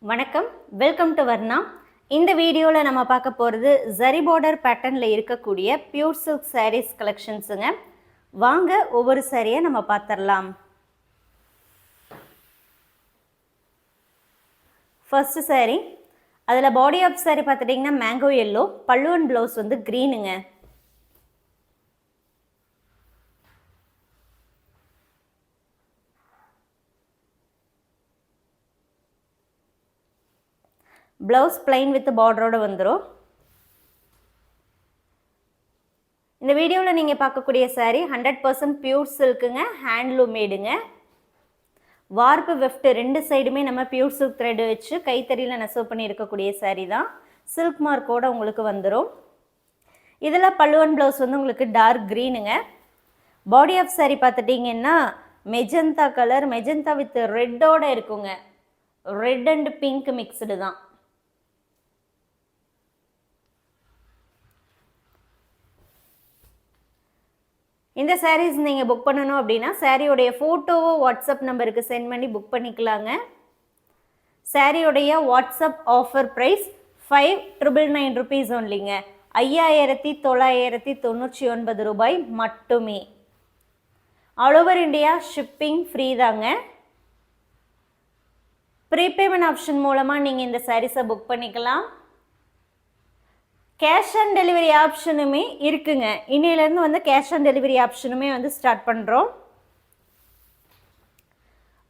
வணக்கம், welcome to Varna. இந்த வீடியோவில் நம்ம பார்க்க போகிறது ஜரி பார்டர் பேட்டர்னில் இருக்கக்கூடிய பியூர் சில்க் சாரீஸ் கலெக்ஷன்ஸுங்க. வாங்க ஒவ்வொரு சாரியை நம்ம பார்த்துடலாம். ஃபர்ஸ்ட் சாரீ, அதில் பாடி ஆஃப் சாரீ பார்த்துட்டிங்கன்னா மேங்கோ எல்லோ, பல்லு அண்ட் ப்ளவுஸ் வந்து க்ரீனுங்க. ப்ளவுஸ் பிளைன் வித் பார்டரோடு வந்துடும். இந்த வீடியோவில் நீங்கள் பார்க்கக்கூடிய சாரீ 100% பியூர் சில்க்குங்க, ஹேண்ட்லூம் மேடுங்க. வார்ப்பு வெஃப்ட் ரெண்டு சைடுமே நம்ம பியூர் சில்க் த்ரெட் வச்சு கைத்தறியில் நெசவு பண்ணி இருக்கக்கூடிய சாரீ தான். சில்க் மார்க்கோடு உங்களுக்கு வந்துடும். இதில் பல்லு அண்ட் ப்ளவுஸ் வந்து உங்களுக்கு டார்க் க்ரீனுங்க. பாடி ஆஃப் சாரீ பார்த்துட்டிங்கன்னா மெஜந்தா கலர், மெஜந்தா வித் ரெட்டோடு இருக்குங்க. ரெட் அண்ட் பிங்க் மிக்ஸ்டு தான். இந்த சாரீஸ் நீங்கள் புக் பண்ணணும் அப்படின்னா சாரியோடைய ஃபோட்டோவோ வாட்ஸ்அப் நம்பருக்கு சென்ட் பண்ணி புக் பண்ணிக்கலாங்க. சாரியோடைய வாட்ஸ்அப் ஆஃபர் ப்ரைஸ் 5,999 rupees ஒன்லிங்க. 5,999 ரூபாய் மட்டுமே. All over India shipping free தாங்க. ப்ரீபேமெண்ட் ஆப்ஷன் மூலமாக நீங்கள் இந்த சாரீஸை புக் பண்ணிக்கலாம். கேஷ் ஆன் டெலிவரி ஆப்ஷனுமே இருக்குங்க. இன்னிலேருந்து வந்து கேஷ் ஆன் டெலிவரி ஆப்ஷனுமே வந்து ஸ்டார்ட் பண்ணுறோம்.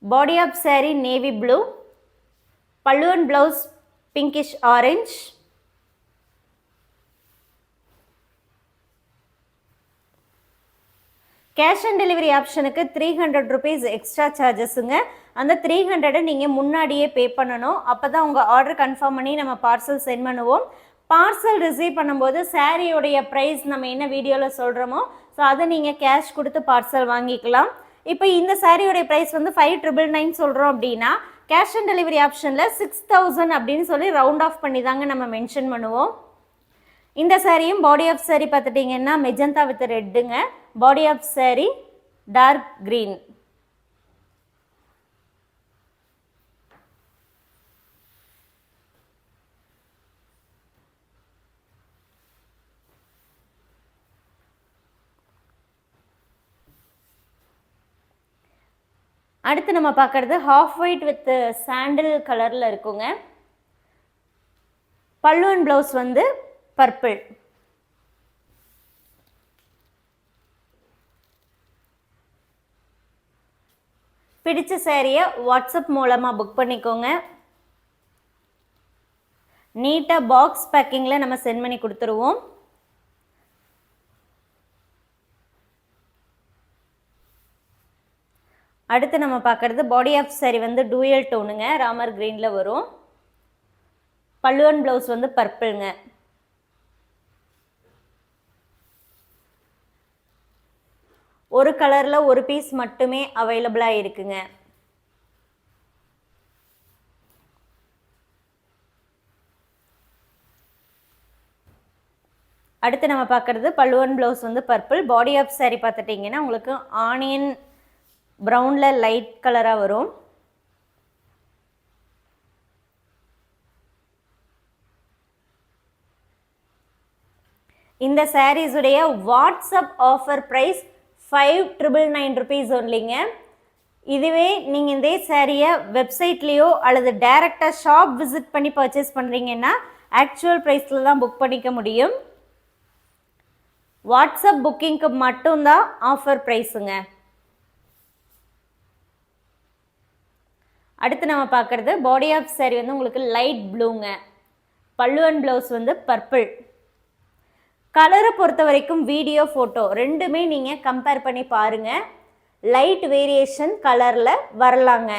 Body of sari navy blue, pallu and blouse pinkish orange. Cash on delivery ஆப்ஷனுக்கு 300 rupees எக்ஸ்ட்ரா சார்ஜஸுங்க. அந்த 300 நீங்கள் முன்னாடியே பே பண்ணணும். அப்போ தான் உங்கள் ஆர்டர் கன்ஃபார்ம் பண்ணி நம்ம பார்சல் சென்ட் பண்ணுவோம். பார்சல் ரிசீவ் பண்ணும்போது சாரியோடைய ப்ரைஸ் நம்ம என்ன வீடியோவில் சொல்கிறோமோ ஸோ அதை நீங்கள் கேஷ் கொடுத்து பார்சல் வாங்கிக்கலாம். இப்போ இந்த சாரியோடைய ப்ரைஸ் வந்து 5,999 சொல்கிறோம் அப்படின்னா கேஷ் ஆன் டெலிவரி ஆப்ஷனில் 6,000 அப்படின்னு சொல்லி ரவுண்ட் ஆஃப் பண்ணி தாங்க நம்ம மென்ஷன் பண்ணுவோம். இந்த சாரியும் பாடி ஆஃப் சாரீ பார்த்துட்டிங்கன்னா மெஜந்தா வித் ரெட்டுங்க. Body of sari dark green. அடுத்து நம்ம பார்க்குறது ஹாஃப் ஒயிட் வித் சாண்டில் கலரில் இருக்குங்க. பல்லு அண்ட் ப்ளவுஸ் வந்து பர்பிள். பிடிச்ச சாரியை வாட்ஸ்அப் மூலமாக புக் பண்ணிக்கோங்க. நீட்டாக பாக்ஸ் பேக்கிங்கில் நம்ம சென்ட் பண்ணி கொடுத்துருவோம். அடுத்து நம்ம பார்க்குறது பாடி ஆஃப் சாரீ வந்து டூயல் டோனுங்க, ராமர் க்ரீனில் வரும். பல்லு அண்ட் ப்ளவுஸ் வந்து பர்பிள்ங்க. ஒரு கலரில் ஒரு பீஸ் மட்டுமே அவைலபிளாக இருக்குங்க. அடுத்து நம்ம பார்க்குறது பல்லு அண்ட் ப்ளவுஸ் வந்து பர்பிள். பாடி ஆஃப் சாரீ பார்த்துட்டிங்கன்னா உங்களுக்கு ஆனியன் ப்ரௌனில் லைட் கலராக வரும். இந்த சாரீஸுடைய வாட்ஸ்அப் ஆஃபர் ப்ரைஸ் 5,999 rupees ஒன்லிங்க. இதுவே நீங்கள் இதே சாரியை வெப்சைட்லேயோ அல்லது டைரெக்டாக ஷாப் விசிட் பண்ணி பர்ச்சேஸ் பண்ணுறீங்கன்னா ஆக்சுவல் ப்ரைஸில் தான் புக் பண்ணிக்க முடியும். வாட்ஸ்அப் புக்கிங்க்கு மட்டும்தான் ஆஃபர் ப்ரைஸுங்க. அடுத்து நம்ம பார்க்குறது பாடி ஆஃப் சாரீ வந்து உங்களுக்கு லைட் ப்ளூங்க. பல்லு அண்ட் ப்ளவுஸ் வந்து பர்பிள். கலரை பொறுத்த வரைக்கும் வீடியோ ஃபோட்டோ ரெண்டுமே நீங்கள் கம்பேர் பண்ணி பாருங்கள். லைட் வேரியேஷன் கலரில் வரலாங்க.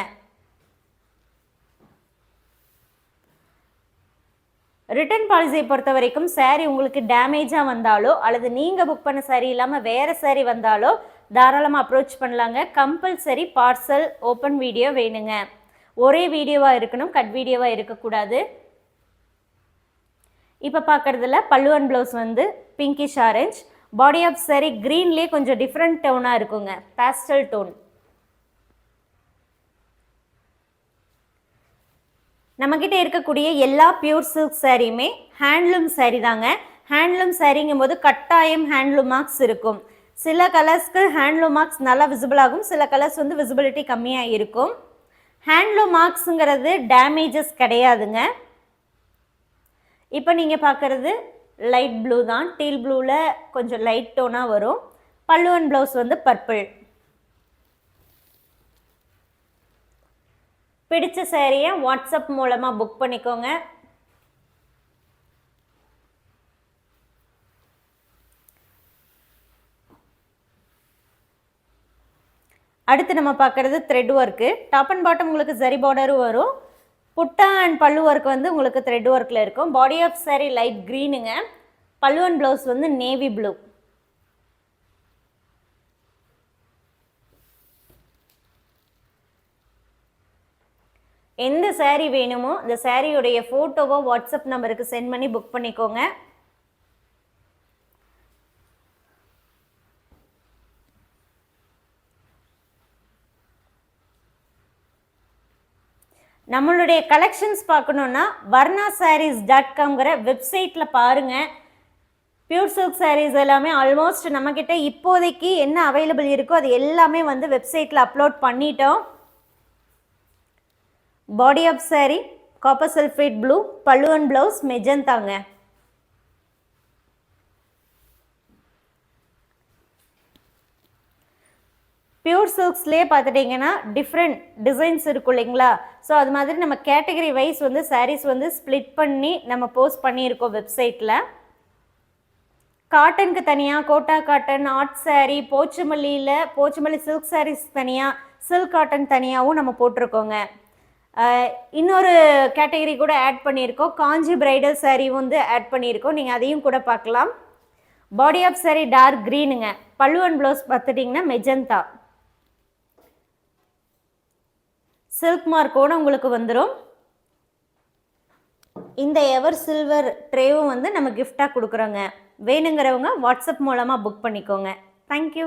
ரிட்டர்ன் பாலிசியை பொறுத்த வரைக்கும் சாரீ உங்களுக்கு டேமேஜாக வந்தாலோ அல்லது நீங்கள் புக் பண்ண சாரீ இல்லாமல் வேறு சாரீ வந்தாலோ தாராளமாக அப்ரோச் பண்ணலாங்க. கம்பல்சரி பார்சல் ஓப்பன் வீடியோ வேணுங்க. ஒரே வீடியோவாக இருக்கணும், கட் வீடியோவாக இருக்கக்கூடாது. இப்போ பார்க்குறதுல பல்லு அண்ட் ப்ளவுஸ் வந்து pinkish orange. Body of sari க்ரீன்லேயே கொஞ்சம் டிஃப்ரெண்ட் டோனாக இருக்குங்க, பேஸ்டல் டோன். நம்மக்கிட்ட இருக்கக்கூடிய எல்லா பியூர் சில்க் சாரியுமே ஹேண்ட்லூம் சாரீ தாங்க. ஹேண்ட்லூம் சாரீங்கும் போது கட்டாயம் ஹேண்ட்லூம் மார்க்ஸ் இருக்கும். சில கலர்ஸ்க்கு ஹேண்ட்லூம் மார்க்ஸ் நல்லா விசிபிள் ஆகும், சில கலர்ஸ் வந்து விசிபிலிட்டி கம்மியாக இருக்கும். ஹேண்ட்லூம் மார்க்ஸுங்கிறது டேமேஜஸ் கிடையாதுங்க. இப்போ நீங்கள் பார்க்குறது லைட் ப்ளூ தான், டீல் ப்ளூவில் கொஞ்சம் லைட் டோனாக வரும். பல்லு அண்ட் ப்ளவுஸ் வந்து பர்பிள். பிடிச்ச சாரியை வாட்ஸ்அப் மூலமாக புக் பண்ணிக்கோங்க. அடுத்து நம்ம பார்க்குறது thread work. Top and bottom உங்களுக்கு ஜரி பார்டரும் வரும். புட்டா அண்ட் பல்லு ஒர்க் வந்து உங்களுக்கு த்ரெட் ஒர்க்கில் இருக்கும். பாடி ஆஃப் சாரி லைட் க்ரீனுங்க. பல்லு அண்ட் ப்ளவுஸ் வந்து நேவி ப்ளூ. எந்த சாரீ வேணுமோ இந்த சாரியுடைய ஃபோட்டோவோ வாட்ஸ்அப் நம்பருக்கு சென்ட் பண்ணி புக் பண்ணிக்கோங்க. நம்மளுடைய கலெக்ஷன்ஸ் பார்க்கணுன்னா varnasarees.comங்கிற வெப்சைட்டில் பாருங்கள். பியூர் சில்க் சாரீஸ் எல்லாமே ஆல்மோஸ்ட் நம்மக்கிட்ட இப்போதைக்கு என்ன அவைலபிள் இருக்கோ அது எல்லாமே வந்து வெப்சைட்டில் அப்லோட் பண்ணிட்டோம். Body of sari copper sulphate blue, pallu and blouse மெஜந்தாங்க. பியூர் சில்க்ஸ்லேயே பார்த்துட்டிங்கன்னா டிஃப்ரெண்ட் டிசைன்ஸ் இருக்கும் இல்லைங்களா? ஸோ அது மாதிரி நம்ம கேட்டகரி வைஸ் வந்து சாரீஸ் வந்து ஸ்ப்ளிட் பண்ணி நம்ம போஸ்ட் பண்ணியிருக்கோம் வெப்சைட்டில். காட்டனுக்கு தனியாக Kota cotton, art sari, Pochampally silk saris தனியாக, சில்க் காட்டன் தனியாகவும் நம்ம போட்டிருக்கோங்க. இன்னொரு கேட்டகரி கூட ஆட் பண்ணியிருக்கோம், காஞ்சி பிரைடல் சாரீ வந்து ஆட் பண்ணியிருக்கோம். நீங்கள் அதையும் கூட பார்க்கலாம். பாடி ஆஃப் சாரீ டார்க் க்ரீனுங்க. பல்லு அண்ட் ப்ளவுஸ் பார்த்துட்டிங்கன்னா மெஜந்தா. சில்க் மார்க்கோடு உங்களுக்கு வந்துடும். இந்த எவர் சில்வர் ட்ரேவும் வந்து நம்ம கிஃப்டாக கொடுக்குறோங்க. வேணுங்கிறவங்க வாட்ஸ்அப் மூலமாக புக் பண்ணிக்கோங்க. தேங்க்யூ.